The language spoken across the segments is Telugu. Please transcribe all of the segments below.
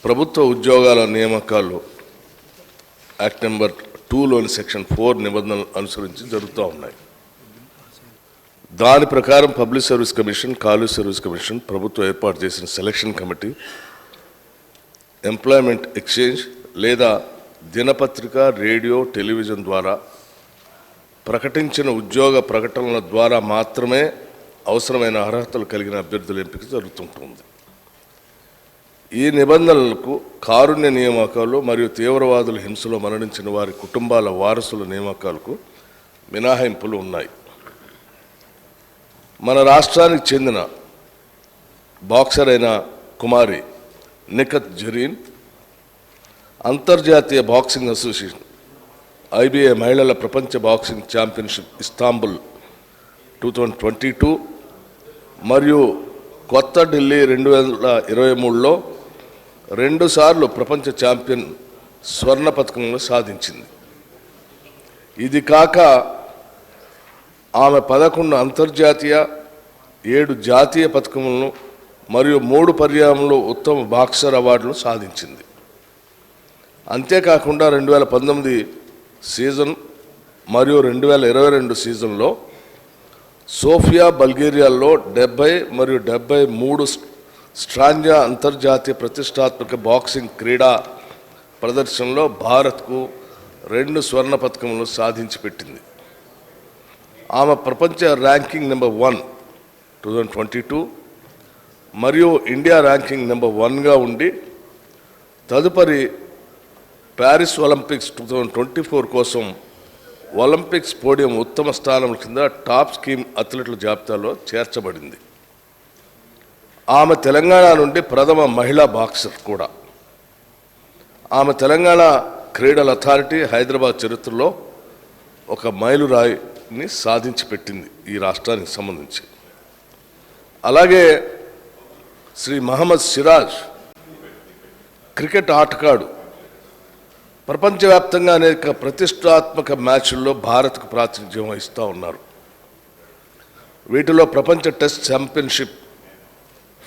ప్రభుత్వ ఉద్యోగాల నియామకాలు యాక్ట్ నెంబర్ 2లోని సెక్షన్ 4 నిబంధనలు అనుసరించి జరుగుతూ ఉన్నాయి. దాని ప్రకారం public service commission, college service commission ప్రభుత్వం ఏర్పాటు చేసిన సెలక్షన్ కమిటీ ఎంప్లాయ్మెంట్ ఎక్స్చేంజ్ లేదా దినపత్రిక, రేడియో, టెలివిజన్ ద్వారా ప్రకటించిన ఉద్యోగ ప్రకటనల ద్వారా మాత్రమే అవసరమైన అర్హతలు కలిగిన అభ్యర్థుల ఎంపిక జరుగుతుంటుంది. ఈ నిబంధనలకు కారుణ్య నియామకాలు మరియు తీవ్రవాదుల హింసలో మరణించిన వారి కుటుంబాల వారసుల నియామకాలకు మినహాయింపులు ఉన్నాయి. మన రాష్ట్రానికి చెందిన బాక్సర్ అయిన కుమారి నిఖత్ జరీన్ అంతర్జాతీయ బాక్సింగ్ అసోసియేషన్ IBA మహిళల ప్రపంచ బాక్సింగ్ ఛాంపియన్షిప్ ఇస్తాంబుల్ 2022 మరియు కొత్త ఢిల్లీ 2023లో 2 సార్లు ప్రపంచ ఛాంపియన్ స్వర్ణ పతకంలో సాధించింది. ఇది కాక ఆమె 11 అంతర్జాతీయ, 7 జాతీయ పతకములను మరియు 3 పర్యాయంలో ఉత్తమ బాక్సర్ అవార్డులు సాధించింది. అంతేకాకుండా 2019 సీజన్ మరియు 2022 సీజన్లో సోఫియా, బల్గేరియాలో 70 మరియు 73 స్ట్రాంజా అంతర్జాతీయ ప్రతిష్టాత్మక బాక్సింగ్ క్రీడా ప్రదర్శనలో భారత్కు 2 స్వర్ణ పతకములు సాధించి పెట్టింది. ఆమె ప్రపంచ ర్యాంకింగ్ నెంబర్ 1 2022 మరియు ఇండియా ర్యాంకింగ్ నెంబర్ 1గా ఉండి తదుపరి ప్యారిస్ ఒలింపిక్స్ 2024 కోసం ఒలింపిక్స్ పోడియం ఉత్తమ స్థానం కింద టాప్ స్కీమ్ అథ్లెట్ల జాబితాలో చేర్చబడింది. ఆమె తెలంగాణ నుండి ప్రథమ మహిళా బాక్సర్ కూడా. ఆమె తెలంగాణ క్రీడల అథారిటీ హైదరాబాద్ చరిత్రలో ఒక మైలురాయిని సాధించి పెట్టింది ఈ రాష్ట్రానికి సంబంధించి. అలాగే శ్రీ మహమ్మద్ సిరాజ్ క్రికెట్ ఆటగాడు ప్రపంచవ్యాప్తంగా అనేక ప్రతిష్టాత్మక మ్యాచ్ల్లో భారత్కు ప్రాతినిధ్యం వహిస్తూ ఉన్నారు. వీటిలో ప్రపంచ టెస్ట్ ఛాంపియన్షిప్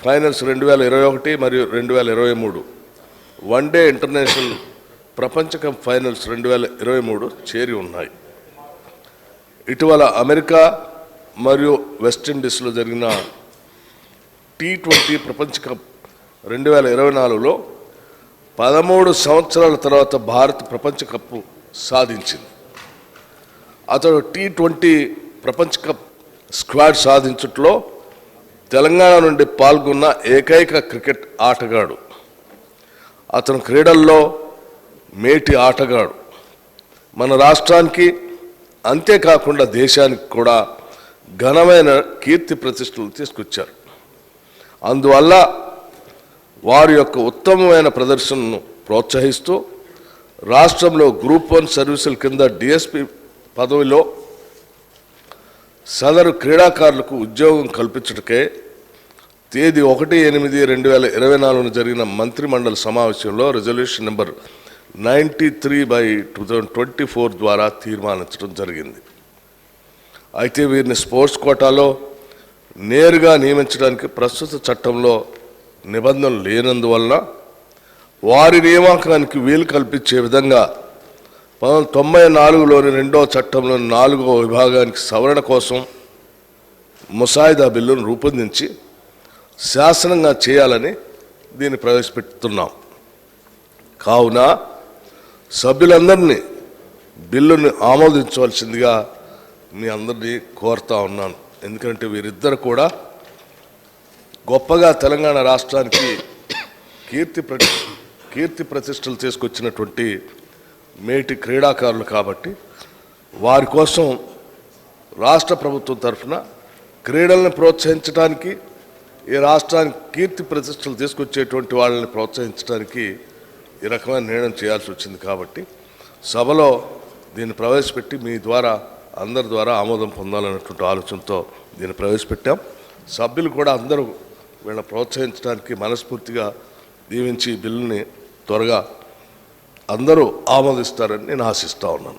ఫైనల్స్ 2021 మరియు 2023, వన్డే ఇంటర్నేషనల్ ప్రపంచ కప్ ఫైనల్స్ 2023 చేరి ఉన్నాయి. ఇటీవల అమెరికా మరియు వెస్టిండీస్లో జరిగిన T20 ప్రపంచ కప్ 2024లో 13 సంవత్సరాల తర్వాత భారత్ ప్రపంచ కప్పు సాధించింది. అతడు T20 ప్రపంచ కప్ స్క్వాడ్ సాధించట్లో తెలంగాణ నుండి పాల్గొన్న ఏకైక క్రికెట్ ఆటగాడు. అతను క్రీడల్లో మేటి ఆటగాడు. మన రాష్ట్రానికి అంతేకాకుండా దేశానికి కూడా ఘనమైన కీర్తి ప్రతిష్టలు తీసుకొచ్చారు. అందువల్ల వారి యొక్క ఉత్తమమైన ప్రదర్శనను ప్రోత్సహిస్తూ రాష్ట్రంలో గ్రూప్ 1 సర్వీసుల కింద DSP పదవిలో సదరు క్రీడాకారులకు ఉద్యోగం కల్పించటకే తేదీ 1/8/2024 జరిగిన మంత్రిమండలి సమావేశంలో రిజల్యూషన్ నెంబర్ 93/2024 ద్వారా తీర్మానించడం జరిగింది. అయితే వీరిని స్పోర్ట్స్ కోటాలో నేరుగా నియమించడానికి ప్రస్తుత చట్టంలో నిబంధనలు లేనందువలన వారి నియామకానికి వీలు కల్పించే విధంగా 1994లోని 2వ చట్టంలోని 4వ విభాగానికి సవరణ కోసం ముసాయిదా బిల్లును రూపొందించి శాసనంగా చేయాలని దీన్ని ప్రవేశపెడుతున్నాం. కావున సభ్యులందరినీ బిల్లుని ఆమోదించవలసిందిగా మీ అందరినీ కోరుతా ఉన్నాను. ఎందుకంటే వీరిద్దరు కూడా గొప్పగా తెలంగాణ రాష్ట్రానికి కీర్తి ప్రతిష్టలు తీసుకొచ్చినటువంటి మేటి క్రీడాకారులు కాబట్టి వారి కోసం రాష్ట్ర ప్రభుత్వం తరఫున క్రీడలను ప్రోత్సహించడానికి, ఈ రాష్ట్రానికి కీర్తి ప్రతిష్టలు తీసుకొచ్చేటువంటి వాళ్ళని ప్రోత్సహించడానికి ఈ రకమైన నిర్ణయం చేయాల్సి వచ్చింది. కాబట్టి సభలో దీన్ని ప్రవేశపెట్టి మీ ద్వారా అందరి ద్వారా ఆమోదం పొందాలన్నటువంటి ఆలోచనతో దీన్ని ప్రవేశపెట్టాం. సభ్యులు కూడా అందరూ వీళ్ళని ప్రోత్సహించడానికి మనస్ఫూర్తిగా దీవించి బిల్లుని త్వరగా అందరూ ఆమోదిస్తారని నేను ఆశిస్తూ ఉన్నాను.